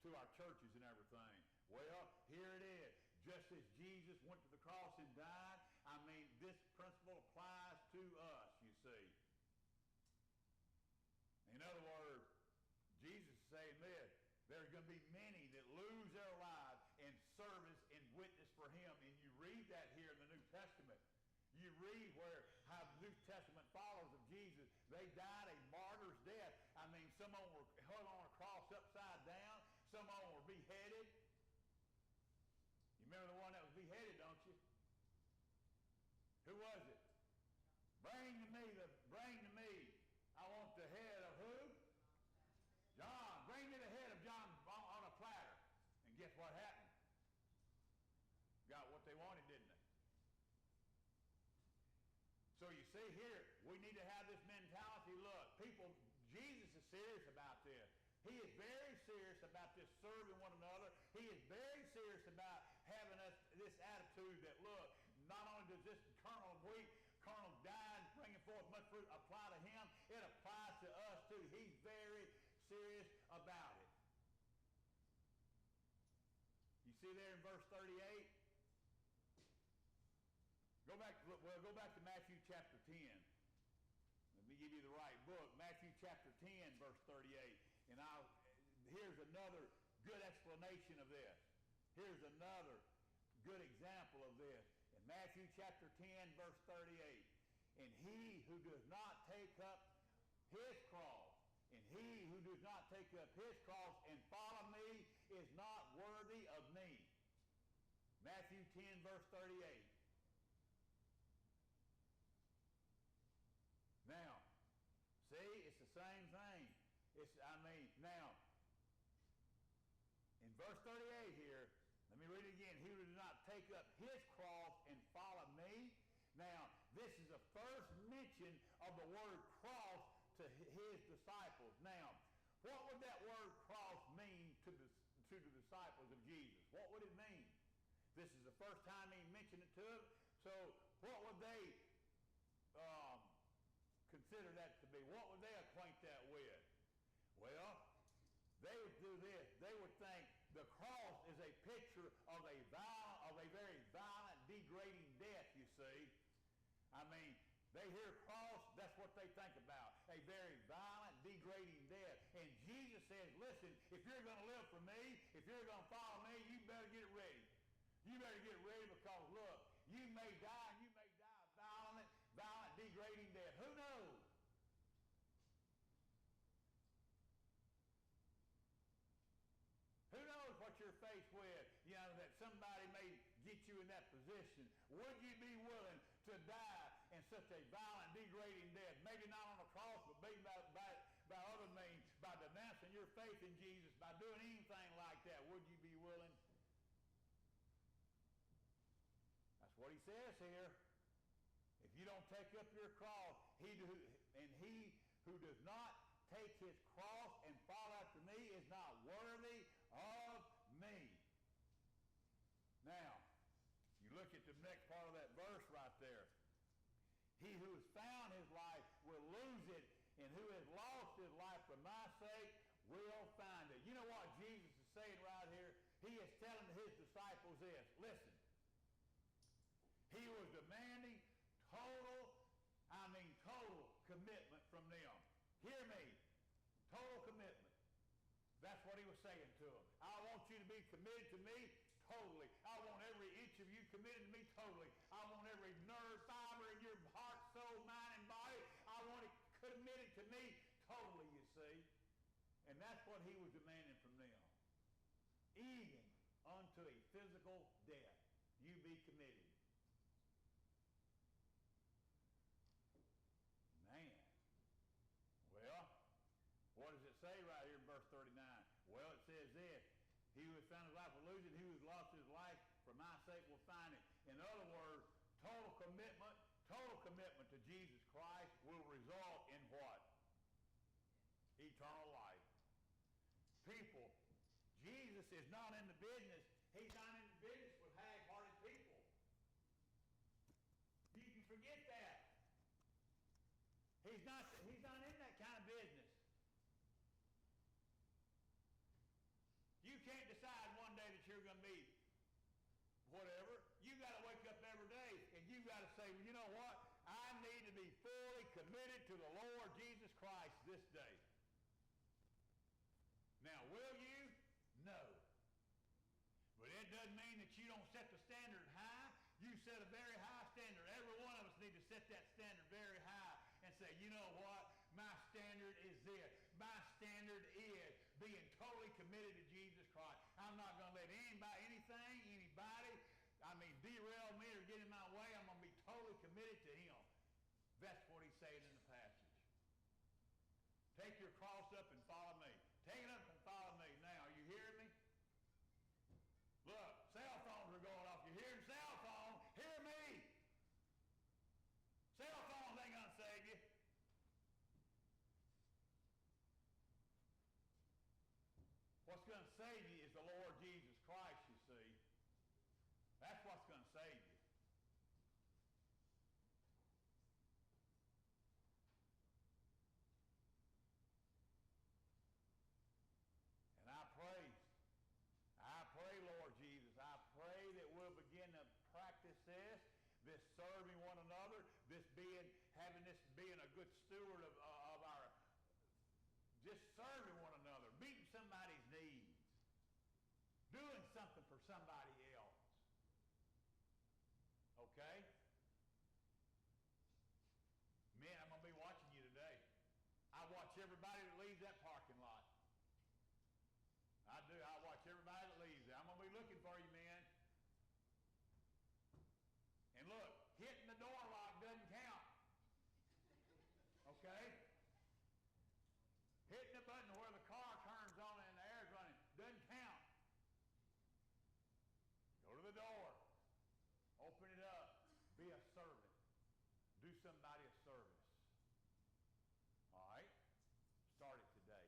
to our churches and everything. Well, here it is. Just as Jesus went to the cross and died, I mean, this principle applies to us, you see. In other words, Jesus is saying this: there's going to be many that lose their lives in service and witness for him. And you read that here in the New Testament. You read how the New Testament followers of Jesus, they died a martyr's death. I mean, some of them were hung on a cross upside down. Some of them were beheaded. You remember the one that was beheaded, don't you? Who was it? Bring to me. I want the head of who? John. Bring me the head of John on a platter. And guess what happened? Got what they wanted, didn't they? So you see here, we need to have this mentality. Look, people, Jesus is serious about this. He is very serious about this serving one another. He is very serious about having us this attitude that, look, not only does this kernel of wheat, kernel of dying, bringing forth much fruit apply to him, it applies to us too. He's very serious about it. You see there in verse 38? Go back to Matthew chapter 10. Let me give you the right book. Matthew chapter 10, verse 38. And here's another good explanation of this. Here's another good example of this. In Matthew chapter 10, verse 38. And he who does not take up his cross, and he who does not take up his cross and follow me is not worthy of me. Matthew 10, verse 38. Now, see, it's the same thing. Now, in verse 38 here, let me read it again. He who does not take up his cross and follow me. Now, this is the first mention of the word cross to his disciples. Now, what would that word cross mean to the disciples of Jesus? What would it mean? This is the first time he mentioned it to them. So, what would they consider that to be? What would they acquaint that with? Well, they would do this. They would think the cross is a picture of a very violent, degrading death, you see. I mean, they hear cross, that's what they think about. A very violent, degrading death. And Jesus says, listen, if you're going to live for me, if you're going to follow me, you better get ready. You better get ready because, look, you may die, and you may die a violent, degrading death. Who knows? Who knows what you're faced with, that somebody may get you in that position. Would you be willing to die in such a violent, degrading death? Maybe not on the cross, but maybe by other means, by denouncing your faith in Jesus, by doing anything like that. Would you be willing? That's what he says here. If you don't take up your cross, he who does not take his cross and follow after me is not worthy of me. Now, you look at the next part of that verse right there. He who has found his life will lose it, and who has lost his life for my sake will find it. You know what Jesus is saying right here? He is telling his disciples this. Listen. He was demanding total commitment from them. Hear me. Total commitment. That's what he was saying to them. I want you to be committed to me totally. I want every inch of you committed to me totally. I want every nerve, fiber in your heart, soul, mind, and body. I want it committed to me totally, you see. And that's what he was demanding from them. Even unto a physical death. You be committed. Man. Well, what does it say right here in verse 39? Well, it says this. He who has found his life will lose it. He who has lost his life for my sake will find it. In other words, total commitment to Jesus Christ will result in what? Eternal life. People, Jesus is not in the business. He's not in the business with half-hearted people. You can forget that. He's not in that kind of business. You can't decide one day that you're going to be whatever. You got to wake up every day and you got to say, well, you know what? I need to be fully committed to the Lord Jesus Christ this day. Now, will you? No. But it doesn't mean that you don't set the standard high. You set a very high standard. Every one of us need to set that standard very high and say, you know what? My standard is this. My standard is being totally committed to Jesus Christ. I'm not going to let anybody, derail me or get in my way. I'm going to be totally committed to him. That's what he's saying in the passage. Take your cross up and follow me. Take it up and follow me. Now, are you hearing me? Look, cell phones are going off. You hearing cell phone? Hear me. Cell phones ain't going to save you. What's going to save you is the Lord Jesus Christ, you see. That's what's going to save you. And I pray, Lord Jesus, I pray that we'll begin to practice this serving one another, this being a good steward of our, just serving one another, meeting somebody's needs, doing something for somebody else. Okay? Man, I'm going to be watching you today. I watch everybody that leaves that parking lot. I do. I watch everybody that leaves there. I'm going to be looking for you, man. And look, hitting the door lock doesn't count. Okay? Hitting the button where the car turns on and the air's running doesn't count. Go to the door. Open it up. Be a servant. Do somebody a service. All right? Start it today.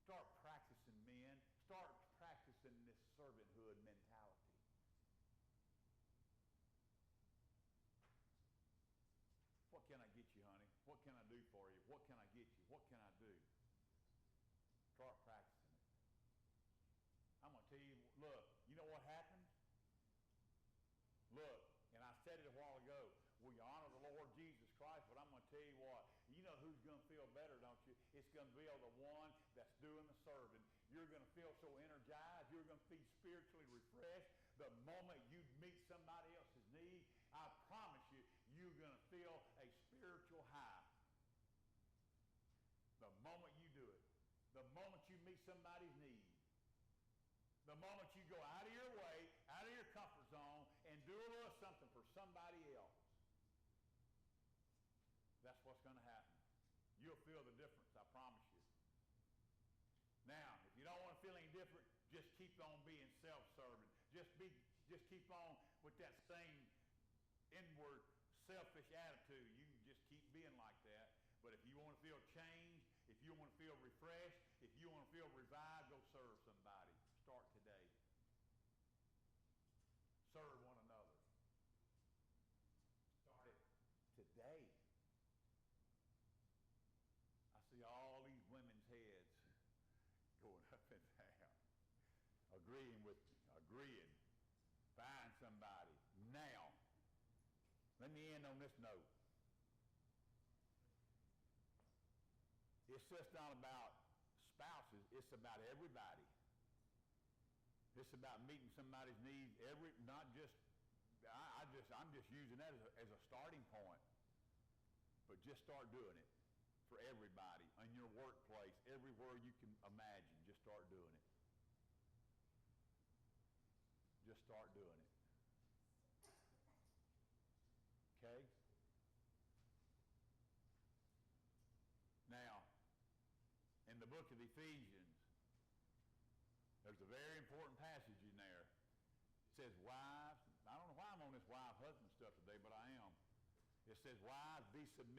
Start practicing, men. Start practicing this servanthood mentality. What can I get you, honey? What can I do for you? What can I get you? What can I do? Start practicing it. I'm going to tell you, look, you know what happened? Look, and I said it a while ago, we honor the Lord Jesus Christ, but I'm going to tell you what, you know who's going to feel better, don't you? It's going to be the one that's doing the serving. You're going to feel so energized. You're going to be spiritually refreshed. The moment you meet somebody else's need, I promise you, you're going to feel a spiritual high. The moment you do it. The moment you meet somebody's need. The moment you go out of your way, out of your comfort zone, and do a little something for somebody else. That's what's going to happen. You'll feel the difference, I promise you. Now, if you don't want to feel any different, just keep on being self-serving. Just keep on with that same inward selfish attitude. You can just keep being like that. But if you want to feel changed, if you want to feel refreshed, if you want to feel revived, go serve somebody. Start today. Serve one another. Start it today. I see all these women's heads going up and down, agreeing with me, agreeing. Find somebody now. Let me end on this note. It's just not about spouses. It's about everybody. It's about meeting somebody's need. I'm just using that as a starting point. But just start doing it for everybody in your workplace, everywhere you can imagine. Just start doing it. Just start doing it. Okay? Now, in the book of Ephesians, there's a very important passage in there. It says, wives, I don't know why I'm on this wife-husband stuff today, but I am. It says, wives, be submissive